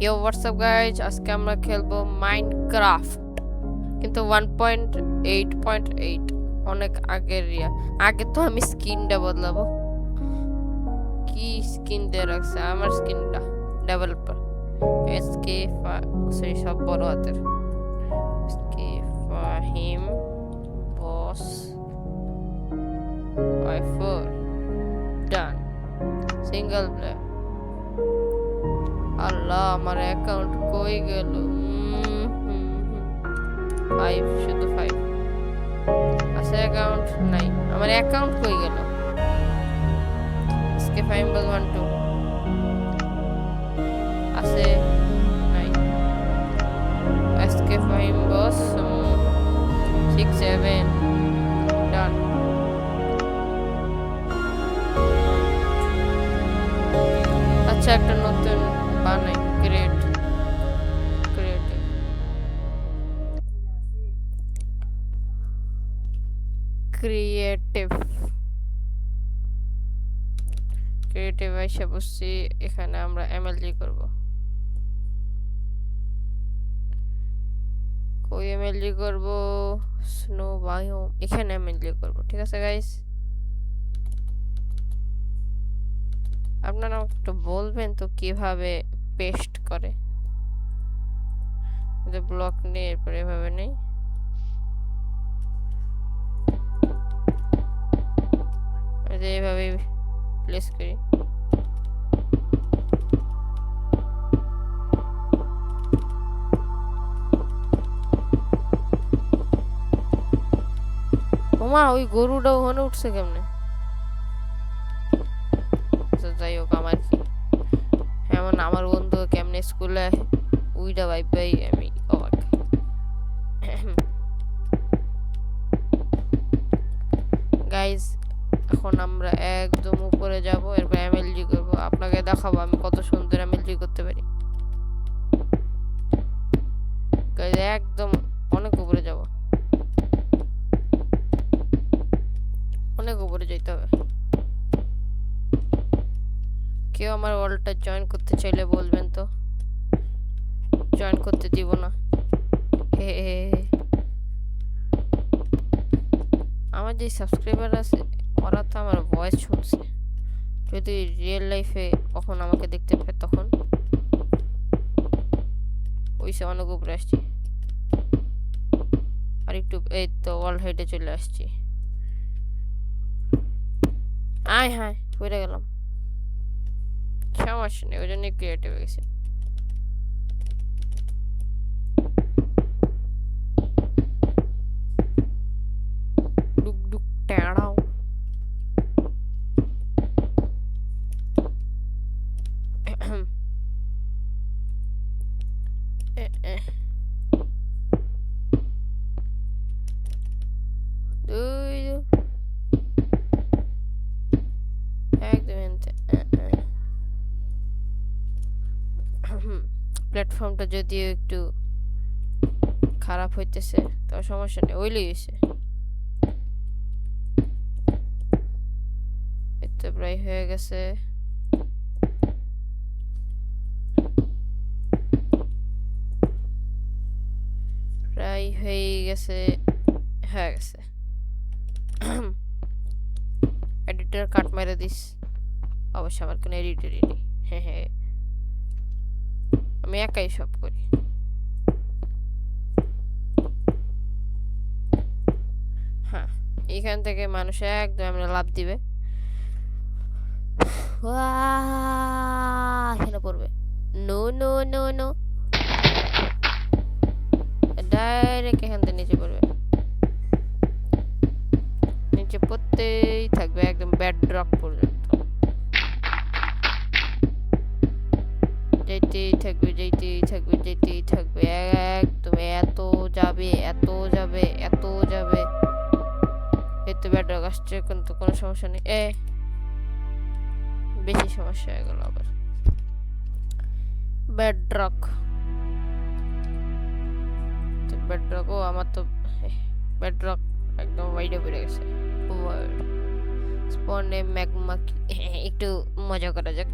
ইয়ো WhatsApp guys, আজকে আমরা খেলবো মাইনক্রাফট, কিন্তু 1.8.8 অনেক আগের আগে তো আমি স্কিনটা বদলাবো। কি স্কিন দিয়ে রাখছে আমার স্কিনটা? ডেভেলপার এসকে সরি, সব বড় হাতের। SK Fahim boss i4 done. Single player. Allah, আমার অ্যাকাউন্ট কই গেল? 5, শুধু 5 আছে, অ্যাকাউন্ট নাই। আমার অ্যাকাউন্ট কই গেল? এসকে ফাইম বল 1 2 আছে, নাই। এসকে ফাইম বস 6 7 ডান। আচ্ছা, একটা নতুন বানাই, ক্রিয়েটিভ এসে বসছি। এখানে আমরা এমএলজি করব। কই এমএলজি করব? স্নো বায়োম, এখানে এমএলজি করব। ঠিক আছে গাইস, আপনারা একটু বলবেন তো কিভাবে পেস্ট করে। যে ব্লক নিয়ে এরপরে এভাবে নেই, যে এভাবে প্লেস করি। ওমা, ওই গরুটা ওখানে উঠছে কেমনে? যাই হোক, আমার কি এমন, আমার বন্ধু কেমনে স্কুলে উইডা ভাই ভাই আমি অবাক। গাইজ, এখন আমরা একদম উপরে যাব, এরপর এমএলজি করব। আপনাকে দেখাবো আমি কত সুন্দর এমএলজি করতে পারি। গাইজ, একদম অনেক উপরে যাব, অনেক উপরে যেতে হবে। কেউ আমার ওয়ার্ল্ডটা জয়েন করতে চাইলে বলবেন তো, জয়েন করতে দিব না। হে হে, আমার যে সাবস্ক্রাইবার আছে ওরা তো আমার ভয়েস শুনছে, যদি রিয়েল লাইফে কখন আমাকে দেখতে পায় তখন। ওইসে অনেক উপরে আসছি, আর একটু, এই তো ওয়ার্ল্ড হাইটে চলে আসছি। আয় হায়, পড়ে গেলাম। সমস্যা নেই, ওই জন্যই ক্রিয়েটিভ হয়ে গেছে। ডুক ডুক ট্যাড়াও। প্ল্যাটফর্মটা যদিও একটু খারাপ হইতেছে, তো সমস্যা নেই, ওইলেই হয়েছে। এতে প্রায় হয়ে গেছে। প্রায় হয়ে গেছে, হয়ে গেছে। এডিটর কাট মেরে দিস। অবশ্য আমার কোনো এডিটর নেই। হ্যাঁ হ্যাঁ, আমি একাই সব করি। হ্যাঁ, এখান থেকে মানুষ একদম আমরা লাভ দিবে, এখানে পড়বে। No no no no, direct এখান থেকে নিচে পড়বে। নিচে পড়তেই থাকবে একদম ব্যাড ড্রপ পর্যন্ত, যেতেই থাকবে যেতেই থাকবে যেতেই থাকবে, একদম এত যাবে এত যাবে এত যাবে। এই তো ব্যাড ড্রপ আসছে, কিন্তু কোনো সমস্যা নেই। বেশি সমস্যা হয়ে গেল আবার। ব্যাড ড্রপ, ব্যাড ড্রপ, ও আমার তো ব্যাড ড্রপ একদম ওয়াইডে পড়ে গেছে। স্পনে ম্যাগমা, একটু মজা করা যাক।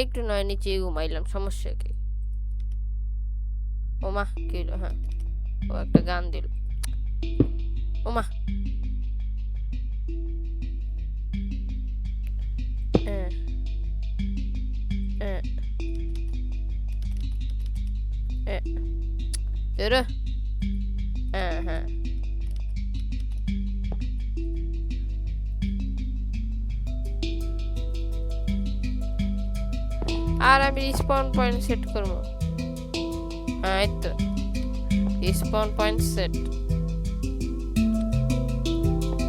একটু নয় নিচে ঘুমাইলাম, সমস্যা কি? ওমা কি হলো? হ্যাঁ, ও একটা গান দিল। ওমা হ্যাঁ হ্যাঁ হ্যাঁ হ্যাঁ হ্যাঁ আর আমি রিসপন পয়েন্ট সেট করবো। হ্যাঁ এই তো রিসপন পয়েন্ট সেট।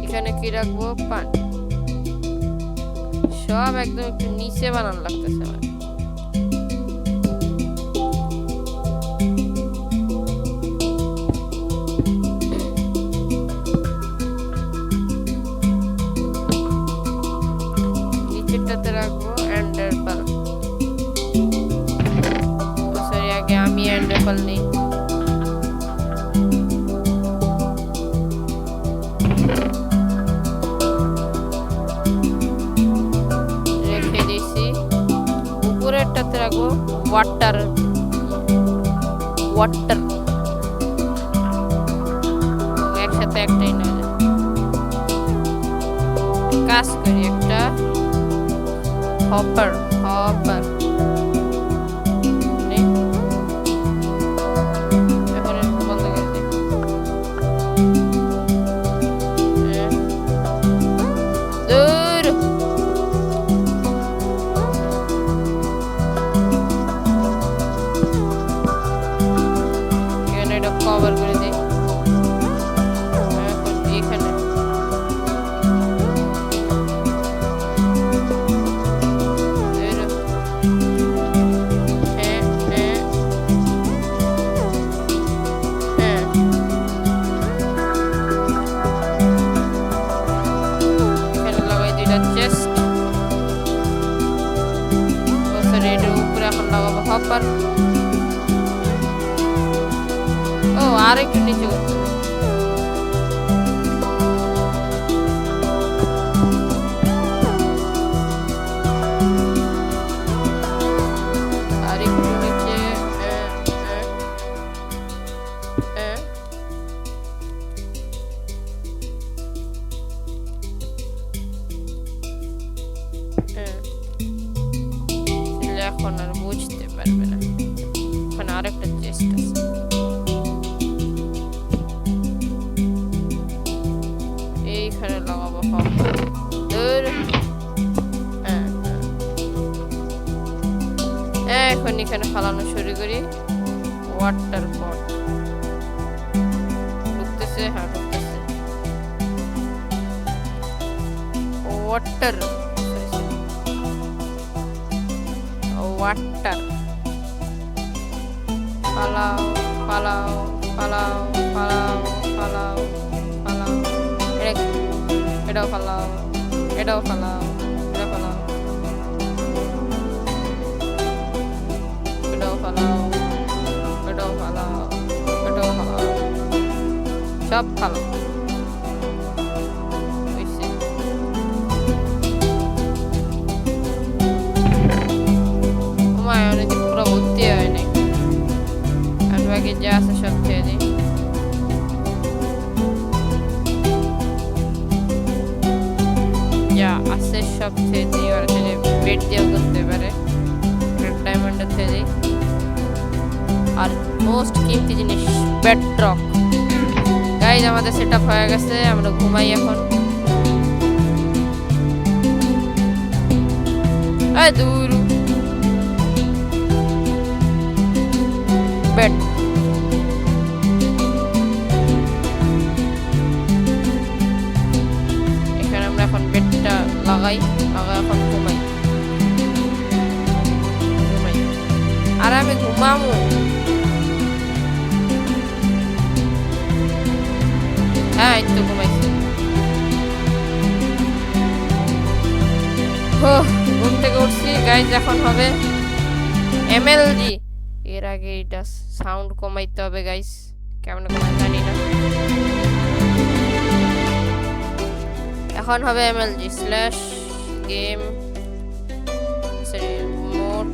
এখানে কি রাখবো? পানি। সব একদম একটু নিচে বানানো লাগতেছে আমার। নিচেরটাতে রাখবো এন্ডারপাল। সরি, আগে আমি এন্ডারপাল নেই। রেখে দিয়েছি। উপরেরটাতে রাখবো ওয়াটার। ওয়াটার একসাথে একটাই না, কাজ করি একটা হপার। হপার এখন বন্ধ করে দিই। দূর এখানে এটা কভার করে দিই। এখন এখানে হপার। ও আর একটু নিচে করতে হবে। আর একটু নিচে। এখন আর বুঝতে পারবে না। এখন আরেকটা চেষ্টা আছে। এইখানে লাগাবো এখন এখানে ফালানো শুরু করি। ওয়াটার পট ঢুকতেছে। হ্যাঁ ঢুকতেছে। ওয়াটার ওয়াটার পালাও পালাও পালাও পালাও পালাও পালাও। এটাও পালাও, এটাও পালাও, এটা পালাও, এটাও পালাও, এটাও পালাও, এটাও পালাও, সব পালাও। পুরো ভর্তি হয়নি, আর বাকি যা আছে সব খেয়ে দিই। যা আছে সব খেয়ে দিই। আর বেড দিয়েও করতে পারে, ডায়মন্ড খেয়ে দিই। আর মোস্ট কিমতি জিনিস বেডরক। গাইজ আমাদের সেটআপ হয়ে গেছে, আমরা ঘুমাই এখন। এই দূর বেড। এখানে আমরা এখন বেডটা লাগাই এখন ঘুমাই। আর আমি ঘুমামু। হ্যাঁ এই তো ঘুমাইছি। ঘুম থেকে উঠছি গাইজ। এখন হবে এমএলজি। এর আগে এটা সাউন্ড কমাইতে হবে গাইস, কেমন কমাই জানি না। এখন হবে MLG slash game mode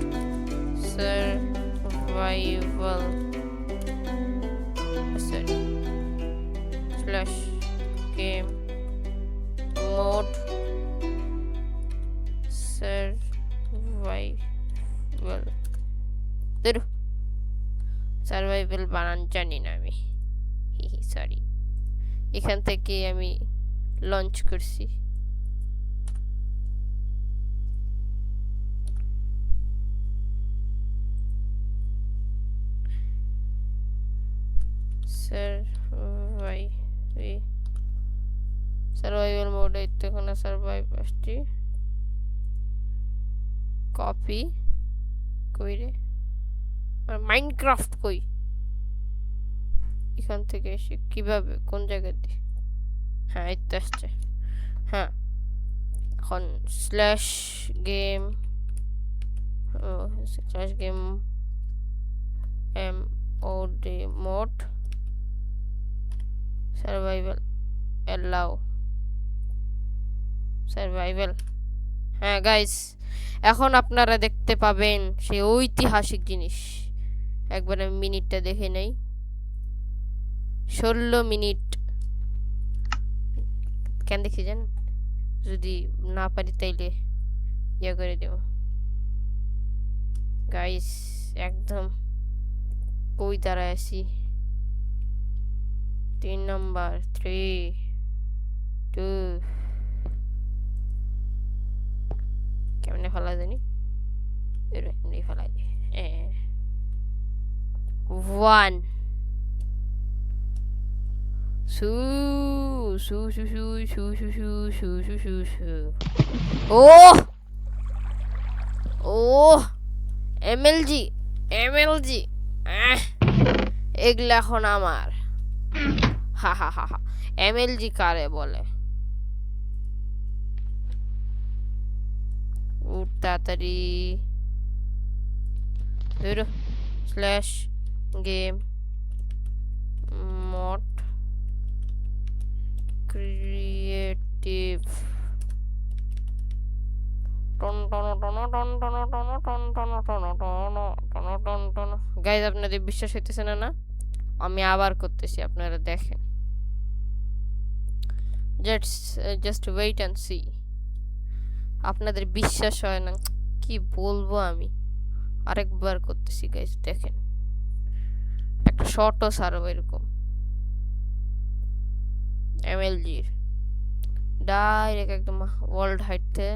survival sorry slash game mode survival survival বানান জানি না আমি সরি এখান থেকে আমি লঞ্চ করছি সার্ভাইভাল মোডে তখন সার্ভাইভ আসছি কপি কই রে মাইনক্রাফট কই এখান থেকে এসে কিভাবে কোন জায়গা দিয়ে হ্যাঁ এই তো আসছে হ্যাঁ এখন slash game MOD mode survival allow survival হ্যাঁ গাইস এখন আপনারা দেখতে পাবেন সেই ঐতিহাসিক জিনিস একবার আমি মিনিটটা দেখে নেই 16 মিনিট কেন দেখি জান যদি না পারি তাইলে ইয়ে করে দেব গাইস একদম কই দাঁড়ায় আছি 3 নাম্বার 3 2 কেমনে ফেলা জানি এমনি ফেলা যায় 1 সু সু সু সু সু সু সু সু সু সু সু ও ও এমএলজি এগুলা এখন আমার হা হা হা হা এমএলজি কারে বলে উঠ তাড়াতাড়ি ধরো slash game mode creative guys আপনাদের বিশ্বাস হইতেছে না আমি আবার করতেছি আপনারা দেখেন জাস্ট ওয়েট এন্ড সি আপনাদের বিশ্বাস হয় না কি বলবো আমি আরেকবার করতেছি গাইজ দেখেন একটা শর্টও সারবো এরকম এমএলজির ডাইরেক্ট একদম ওয়ার্ল্ড হাইটে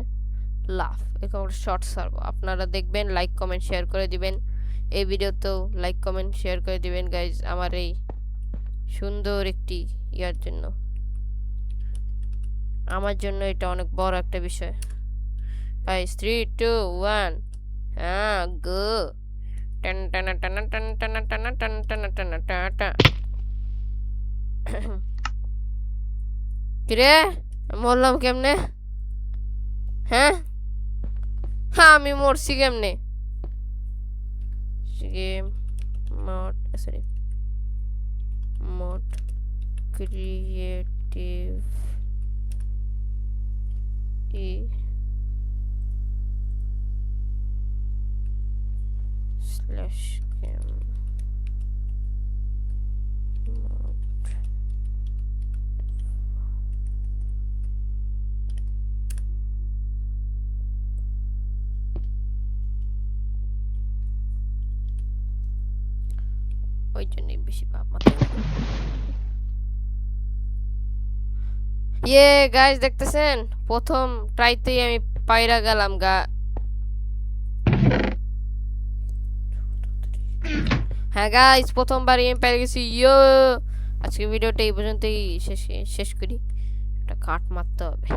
লাভ এরকম একটা শর্ট সারবো আপনারা দেখবেন লাইক কমেন্ট শেয়ার করে দিবেন এই ভিডিওতেও লাইক কমেন্ট শেয়ার করে দিবেন গাইজ আমার এই সুন্দর একটি ইয়ার জন্য আমার জন্য এটা অনেক বড় একটা বিষয় গাইজ 3 2 1 হ্যাঁ গো টান টানা টানা টান টানা টানা টান টানা টানা টাটা কিরে মরলাম কেমনে হ্যাঁ হ্যাঁ আমি মরছি কেমনে game mode sorry mode creative slash game ওই জন্যই বেশি পাপ মাথায় ইয়ে গাইস দেখতেছেন প্রথম ট্রাইতেই আমি পায়রা গেলাম গা হ্যাঁ গাইস প্রথমবারই আমি পেরে গেছি ইয়ো আজকে ভিডিওটা এই পর্যন্তই শেষ করি একটা কাট মারতে হবে